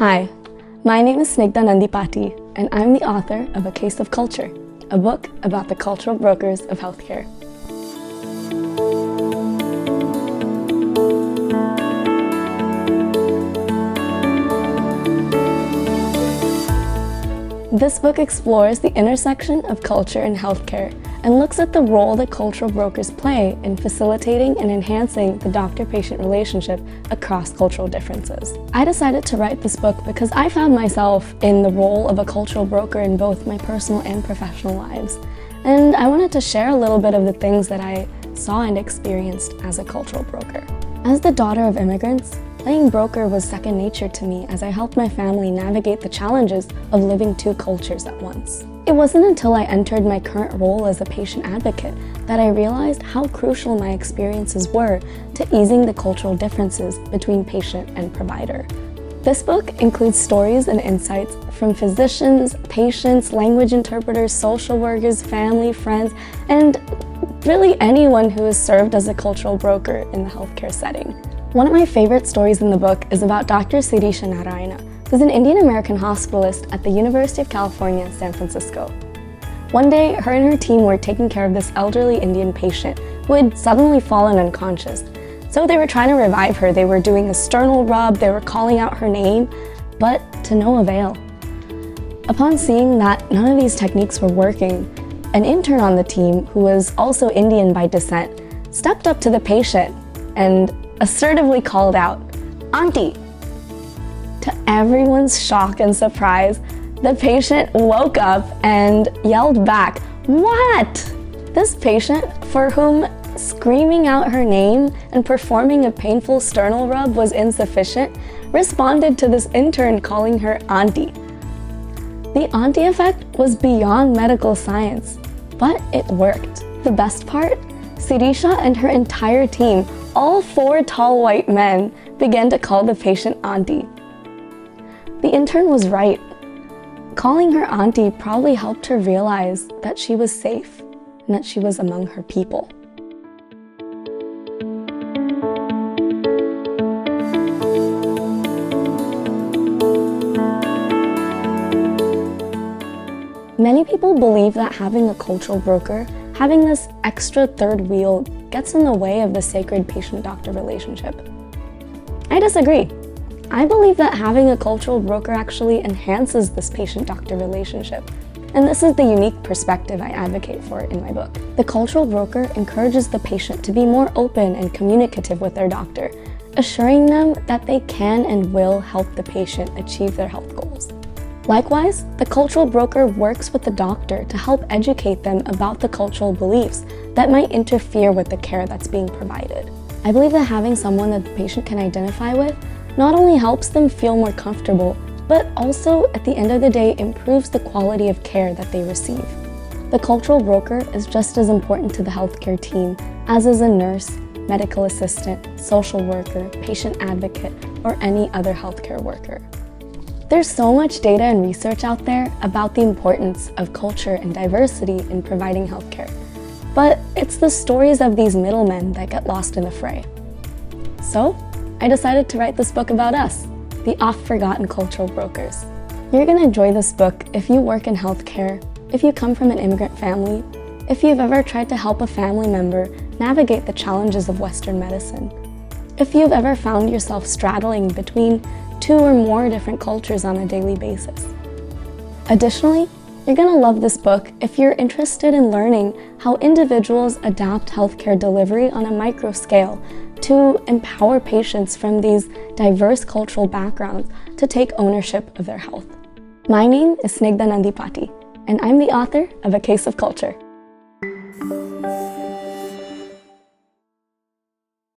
Hi, my name is Snigdha Nandipati, and I'm the author of A Case of Culture, a book about the cultural brokers of healthcare. This book explores the intersection of culture and healthcare and looks at the role that cultural brokers play in facilitating and enhancing the doctor-patient relationship across cultural differences. I decided to write this book because I found myself in the role of a cultural broker in both my personal and professional lives, and I wanted to share a little bit of the things that I saw and experienced as a cultural broker. As the daughter of immigrants, playing broker was second nature to me as I helped my family navigate the challenges of living two cultures at once. It wasn't until I entered my current role as a patient advocate that I realized how crucial my experiences were to easing the cultural differences between patient and provider. This book includes stories and insights from physicians, patients, language interpreters, social workers, family, friends, and really anyone who has served as a cultural broker in the healthcare setting. One of my favorite stories in the book is about Dr. Shri Narayana, who's an Indian-American hospitalist at the University of California, San Francisco. One day, her and her team were taking care of this elderly Indian patient who had suddenly fallen unconscious. So they were trying to revive her. They were doing a sternal rub, they were calling out her name, but to no avail. Upon seeing that none of these techniques were working, an intern on the team, who was also Indian by descent, stepped up to the patient and assertively called out, "Auntie!" To everyone's shock and surprise, the patient woke up and yelled back, "What?" This patient, for whom screaming out her name and performing a painful sternal rub was insufficient, responded to this intern calling her auntie. The auntie effect was beyond medical science, but it worked. The best part? Sirisha and her entire team, all 4 tall white men, began to call the patient auntie. The intern was right. Calling her auntie probably helped her realize that she was safe and that she was among her people. Many people believe that having a cultural broker, having this extra third wheel, gets in the way of the sacred patient-doctor relationship. I disagree. I believe that having a cultural broker actually enhances this patient-doctor relationship, and this is the unique perspective I advocate for in my book. The cultural broker encourages the patient to be more open and communicative with their doctor, assuring them that they can and will help the patient achieve their health goals. Likewise, the cultural broker works with the doctor to help educate them about the cultural beliefs that might interfere with the care that's being provided. I believe that having someone that the patient can identify with not only helps them feel more comfortable, but also, at the end of the day, improves the quality of care that they receive. The cultural broker is just as important to the healthcare team as is a nurse, medical assistant, social worker, patient advocate, or any other healthcare worker. There's so much data and research out there about the importance of culture and diversity in providing healthcare, but it's the stories of these middlemen that get lost in the fray. So, I decided to write this book about us, the oft-forgotten cultural brokers. You're gonna enjoy this book if you work in healthcare, if you come from an immigrant family, if you've ever tried to help a family member navigate the challenges of Western medicine, if you've ever found yourself straddling between 2 or more different cultures on a daily basis. Additionally, you're gonna love this book if you're interested in learning how individuals adapt healthcare delivery on a micro scale to empower patients from these diverse cultural backgrounds to take ownership of their health. My name is Snigdha Nandipati, and I'm the author of A Case of Culture.